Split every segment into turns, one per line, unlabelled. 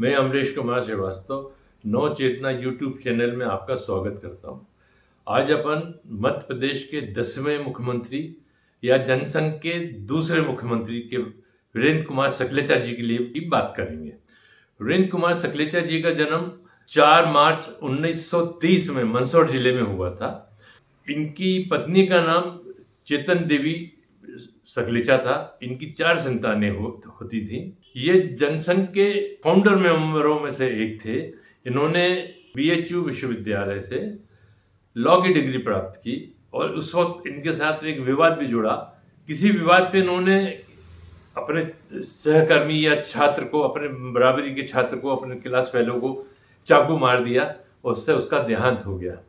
मैं अमरीश कुमार श्रीवास्तव नव चेतना YouTube channel में आपका स्वागत करता हूं। आज अपन मध्य प्रदेश के 10वें मुख्यमंत्री या जनसंघ के दूसरे मुख्यमंत्री के वीरेंद्र कुमार सकलेचा जी के लिए की बात करेंगे। वीरेंद्र कुमार सकलेचा जी का जन्म 4 मार्च 1930 में मंदसौर जिले में हुआ था। इनकी पत्नी का नाम चेतन देवी सकलेचा था। इनकी 4 संतानें होती थी। ये जनसंघ के फाउंडर मेंबरों में से एक थे। इन्होंने BHU विश्वविद्यालय से लॉ की डिग्री प्राप्त की और उस वक्त इनके साथ एक विवाद भी जुड़ा। किसी विवाद पे इन्होंने अपने सहकर्मी या छात्र को, अपने बराबरी के छात्र को, अपने क्लास फेलो को चाकू मार दिया और उससे उसका देहांत हो गया।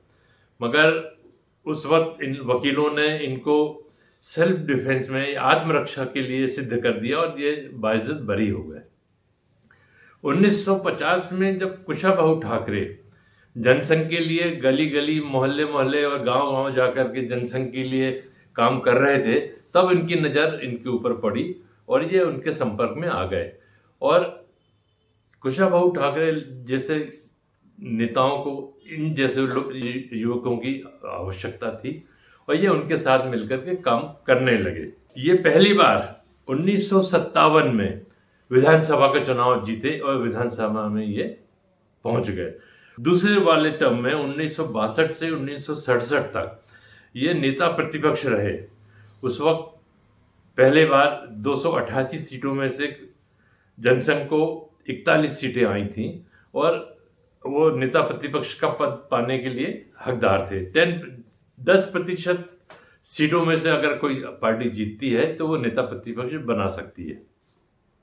मगर उस वक्त इन वकीलों ने इनको सेल्फ डिफेंस में आत्मरक्षा के लिए सिद्ध कर दिया और ये बाइज्जत बरी हो गए। 1950 में जब कुशाभाऊ ठाकरे जनसंघ के लिए गली गली, मोहल्ले मोहल्ले और गांव गांव जाकर के जनसंघ के लिए काम कर रहे थे, तब इनकी नज़र इनके ऊपर पड़ी और ये उनके संपर्क में आ गए। और कुशाभाऊ ठाकरे जैसे नेताओं को इन जैसे युवकों की आवश्यकता थी और ये उनके साथ मिलकर के काम करने लगे। ये पहली बार 1957 में विधानसभा का चुनाव जीते और विधानसभा में ये पहुंच गए। दूसरे वाले टर्म में 1962 से 1967 तक ये नेता प्रतिपक्ष रहे। उस वक्त पहले बार 288 सीटों में से जनसंघ को 41 सीटें आई थीं और वो नेता प्रतिपक्ष का पद पाने के लिए हकदार थे। 10% सीटों में से अगर कोई पार्टी जीतती है तो वो नेता प्रतिपक्ष बना सकती है।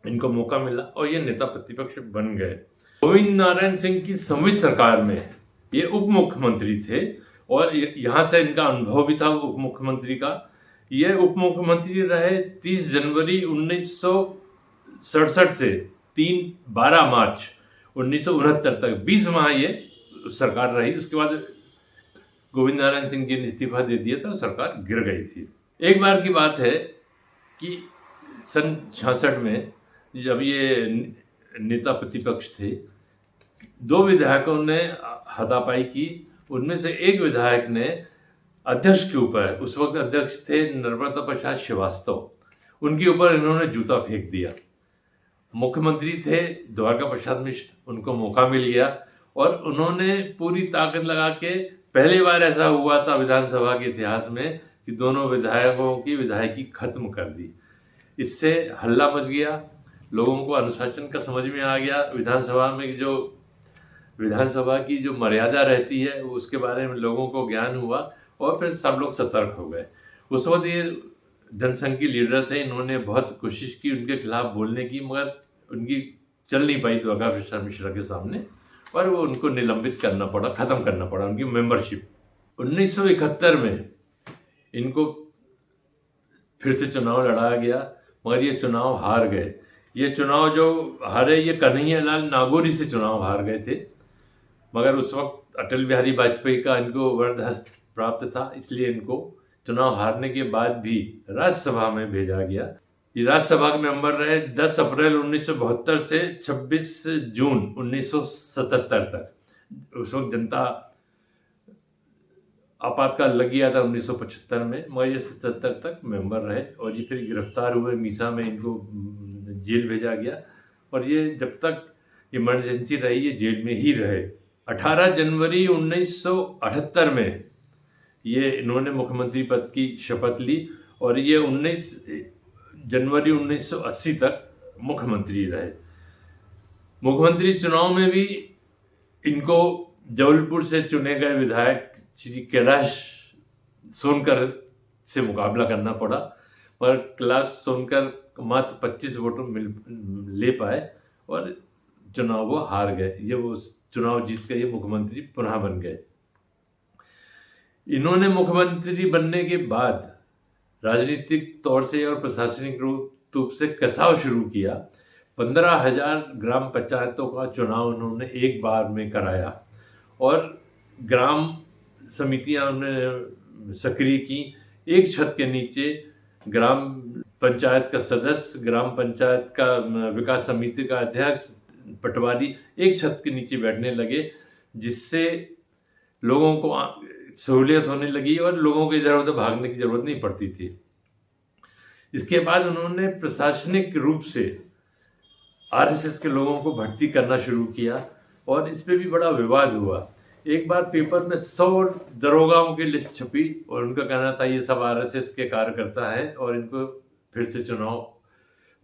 इनको मौका मिला और ये नेता प्रतिपक्ष बन गए। गोविंद नारायण सिंह की संवित सरकार में ये उप मुख्यमंत्री थे और यहाँ से इनका अनुभव भी था उप मुख्यमंत्री का। ये उप मुख्यमंत्री रहे 30 जनवरी 1967 से 12 मार्च 1969 तक। 20 माह ये सरकार रही। उसके बाद गोविंद नारायण सिंह जी ने इस्तीफा दे दिया था, सरकार गिर गई थी। एक बार की बात है कि सन 66 में जब ये नेता प्रतिपक्ष थे, 2 विधायकों ने हाथापाई की। उनमें से एक विधायक ने अध्यक्ष के ऊपर, उस वक्त अध्यक्ष थे नर्मदा प्रसाद श्रीवास्तव, उनके ऊपर इन्होंने जूता फेंक दिया। मुख्यमंत्री थे द्वारका प्रसाद मिश्र, उनको मौका मिल गया और उन्होंने पूरी ताकत लगा के, पहली बार ऐसा हुआ था विधानसभा के इतिहास में कि दोनों विधायकों की विधायकी खत्म कर दी। इससे हल्ला मच गया, लोगों को अनुशासन का समझ में आ गया। विधानसभा की जो मर्यादा रहती है उसके बारे में लोगों को ज्ञान हुआ और फिर सब लोग सतर्क हो गए। उस वक्त ये जनसंघ के लीडर थे, इन्होंने बहुत कोशिश की उनके खिलाफ बोलने की, मगर उनकी चल नहीं पाई द्वारका प्रसाद मिश्रा के सामने और वो उनको निलंबित करना पड़ा, खत्म करना पड़ा उनकी मेंबरशिप। 1971 में इनको फिर से चुनाव लड़ाया गया मगर ये चुनाव हार गए। ये चुनाव जो हारे, ये कन्हैयालाल नागौरी से चुनाव हार गए थे। मगर उस वक्त अटल बिहारी वाजपेयी का इनको वरदहस्त प्राप्त था, इसलिए इनको चुनाव हारने के बाद भी राज्यसभा में भेजा गया। ये राज्यसभा के मेंबर रहे 10 अप्रैल 1972 से 26 जून 1977 तक। उस वक्त जनता आपातकाल लग गया था 1975 में, मगर ये 77 तक मेंबर रहे और ये फिर गिरफ्तार हुए। मीसा में इनको जेल भेजा गया और ये जब तक इमरजेंसी रही ये जेल में ही रहे। 18 जनवरी 1978 में ये इन्होंने मुख्यमंत्री पद की शपथ ली और ये 19 जनवरी 1980 तक मुख्यमंत्री रहे। मुख्यमंत्री चुनाव में भी इनको जबलपुर से चुने गए विधायक श्री कैलाश सोनकर से मुकाबला करना पड़ा, पर कैलाश सोनकर मात्र 25 वोटों ले पाए और चुनाव वो हार गए। ये वो चुनाव जीत के ये मुख्यमंत्री पुनः बन गए। इन्होंने मुख्यमंत्री बनने के बाद राजनीतिक तौर से और प्रशासनिक रूप से कसाव शुरू किया। 15,000 ग्राम पंचायतों का चुनाव उन्होंने एक बार में कराया और ग्राम समितियां उन्होंने सक्रिय की। एक छत के नीचे ग्राम पंचायत का सदस्य, ग्राम पंचायत का विकास समिति का अध्यक्ष, पटवारी एक छत के नीचे बैठने लगे, जिससे लोगों को सहूलियत होने लगी और लोगों को इधर उधर भागने की जरूरत नहीं पड़ती थी। इसके बाद उन्होंने प्रशासनिक रूप से आरएसएस के लोगों को भर्ती करना शुरू किया और इस पे भी बड़ा विवाद हुआ। एक बार पेपर में 100 दरोगाओं की लिस्ट छपी और उनका कहना था ये सब आरएसएस के कार्यकर्ता हैं और इनको फिर से चुनाव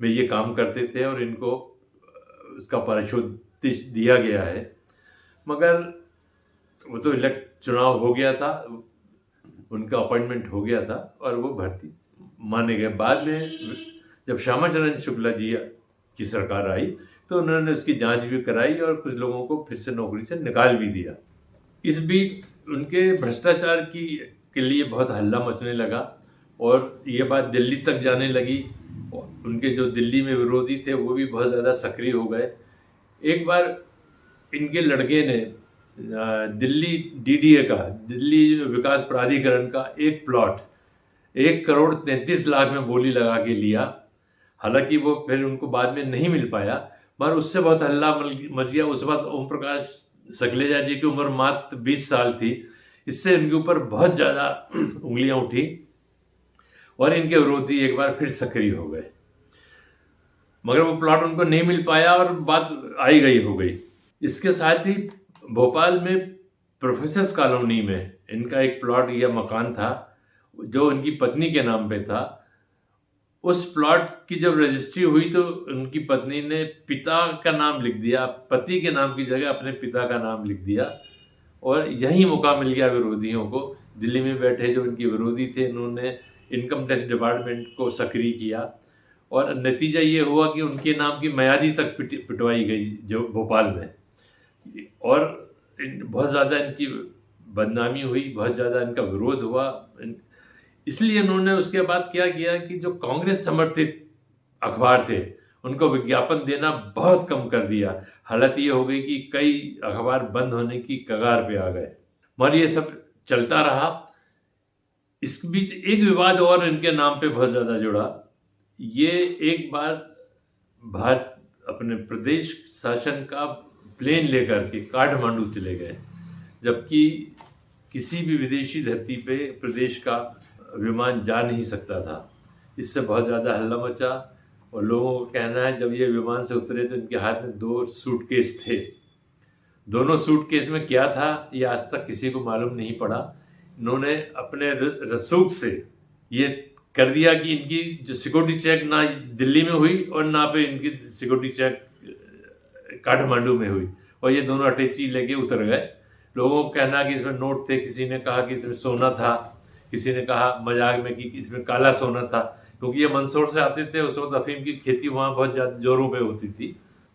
में ये काम करते थे और इनको उसका परिशोध दिया गया है। मगर वो तो चुनाव हो गया था, उनका अपॉइंटमेंट हो गया था और वो भर्ती माने गए। बाद में जब श्यामा चरण शुक्ला जी की सरकार आई तो उन्होंने उसकी जांच भी कराई और कुछ लोगों को फिर से नौकरी से निकाल भी दिया। इस बीच उनके भ्रष्टाचार के लिए बहुत हल्ला मचने लगा और ये बात दिल्ली तक जाने लगी। उनके जो दिल्ली में विरोधी थे वो भी बहुत ज़्यादा सक्रिय हो गए। एक बार इनके लड़के ने दिल्ली डीडीए का, दिल्ली विकास प्राधिकरण का एक प्लॉट 1,33,00,000 में बोली लगा के लिया। हालांकि वो फिर उनको बाद में नहीं मिल पाया, मगर उससे बहुत हल्ला मच गया। उस वक्त ओम प्रकाश सकलेजा जी की उम्र मात्र 20 साल थी। इससे इनके ऊपर बहुत ज़्यादा उंगलियां उठी और इनके विरोधी एक बार फिर सक्रिय हो गए, मगर वो प्लॉट उनको नहीं मिल पाया और बात आई गई हो गई। इसके साथ ही भोपाल में प्रोफेसर्स कॉलोनी में इनका एक प्लॉट या मकान था जो इनकी पत्नी के नाम पे था। उस प्लॉट की जब रजिस्ट्री हुई तो उनकी पत्नी ने पिता का नाम लिख दिया, पति के नाम की जगह अपने पिता का नाम लिख दिया और यही मौका मिल गया विरोधियों को। दिल्ली में बैठे जो इनके विरोधी थे, इन्होंने इनकम टैक्स डिपार्टमेंट को सक्रिय किया और नतीजा ये हुआ कि उनके नाम की मयादी तक पिटवाई गई जो भोपाल में, और बहुत ज़्यादा इनकी बदनामी हुई, बहुत ज़्यादा इनका विरोध हुआ। इसलिए इन्होंने उसके बाद क्या किया कि जो कांग्रेस समर्थित अखबार थे उनको विज्ञापन देना बहुत कम कर दिया। हालत ये हो गई कि कई अखबार बंद होने की कगार पे आ गए, मगर ये सब चलता रहा। इस बीच एक विवाद और इनके नाम पे बहुत ज़्यादा जुड़ा। ये एक बार भारत अपने प्रदेश शासन का प्लेन लेकर के काठमांडू चले गए, जबकि किसी भी विदेशी धरती पे प्रदेश का विमान जा नहीं सकता था। इससे बहुत ज़्यादा हल्ला मचा और लोगों का कहना है जब ये विमान से उतरे तो इनके हाथ में 2 सूटकेस थे। दोनों सूटकेस में क्या था ये आज तक किसी को मालूम नहीं पड़ा। इन्होंने अपने रसूख से ये कर दिया कि इनकी जो सिक्योरिटी चेक ना दिल्ली में हुई और ना पे इनकी सिक्योरिटी चेक काठमांडू में हुई, और ये दोनों अटैची लेके उतर गए। लोगों को कहना कि इसमें नोट थे, किसी ने कहा कि इसमें सोना था, किसी ने कहा मजाक में कि इसमें काला सोना था, क्योंकि ये मंदसौर से आते थे। उस वक्त अफीम की खेती वहाँ बहुत ज़्यादा जोरों पे होती थी।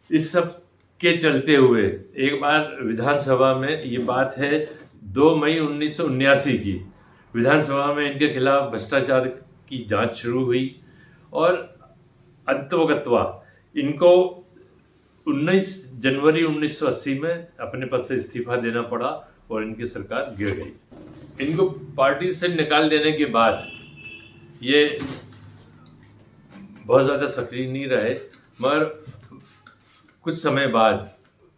इस सब के चलते हुए एक बार विधानसभा में, ये बात है 2 मई 1979 की, विधानसभा में इनके खिलाफ भ्रष्टाचार की जांच शुरू हुई और अंततोगत्वा इनको 19 जनवरी 1980 में अपने पद से इस्तीफा देना पड़ा और इनकी सरकार गिर गई। इनको पार्टी से निकाल देने के बाद ये बहुत ज़्यादा सक्रिय नहीं रहे, मगर कुछ समय बाद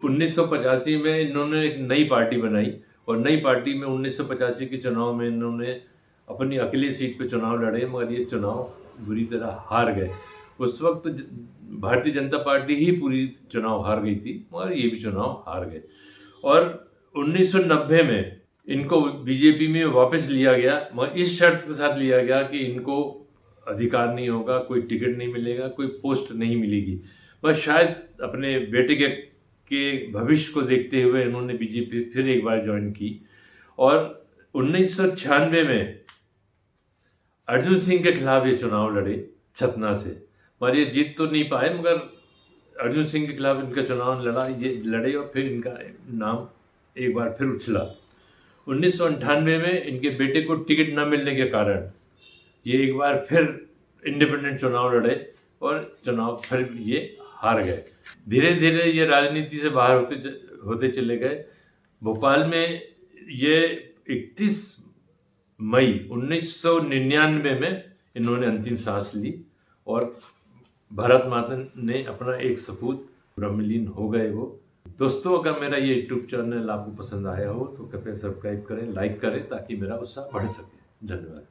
1985 में इन्होंने एक नई पार्टी बनाई और नई पार्टी में 1985 के चुनाव में इन्होंने अपनी अकेली सीट पे चुनाव लड़े, मगर ये चुनाव बुरी तरह हार गए। उस वक्त भारतीय जनता पार्टी ही पूरी चुनाव हार गई थी, मगर ये भी चुनाव हार गए। और 1990 में इनको बीजेपी में वापस लिया गया, मगर इस शर्त के साथ लिया गया कि इनको अधिकार नहीं होगा, कोई टिकट नहीं मिलेगा, कोई पोस्ट नहीं मिलेगी। बस शायद अपने बेटे के भविष्य को देखते हुए इन्होंने बीजेपी फिर एक बार ज्वाइन की और 1996 में अर्जुन सिंह के खिलाफ ये चुनाव लड़े छतना से, मगर ये जीत तो नहीं पाए, मगर अर्जुन सिंह के खिलाफ इनका चुनाव लड़े और फिर इनका नाम एक बार फिर उछला। 1998 में इनके बेटे को टिकट न मिलने के कारण ये एक बार फिर इंडिपेंडेंट चुनाव लड़े और चुनाव फिर ये हार गए। धीरे धीरे ये राजनीति से बाहर होते चले गए। भोपाल में ये 31 मई 1999 में इन्होंने अंतिम सांस ली और भारत माता ने अपना एक सपूत ब्रह्मलीन हो गए वो। दोस्तों, अगर मेरा ये यूट्यूब चैनल आपको पसंद आया हो तो कृपया सब्सक्राइब करें, लाइक करें, ताकि मेरा उत्साह बढ़ सके। धन्यवाद।